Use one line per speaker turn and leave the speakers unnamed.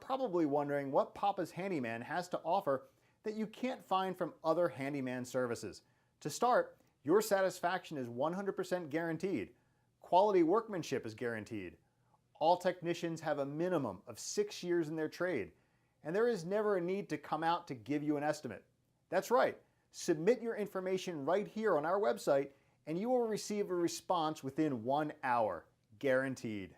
probably wondering what Papa's Handyman has to offer that you can't find from other handyman services. To start, your satisfaction is 100% guaranteed. Quality workmanship is guaranteed. All technicians have a minimum of 6 years in their trade, and there is never a need to come out to give you an estimate. That's right, submit your information right here on our website and you will receive a response within 1 hour, guaranteed.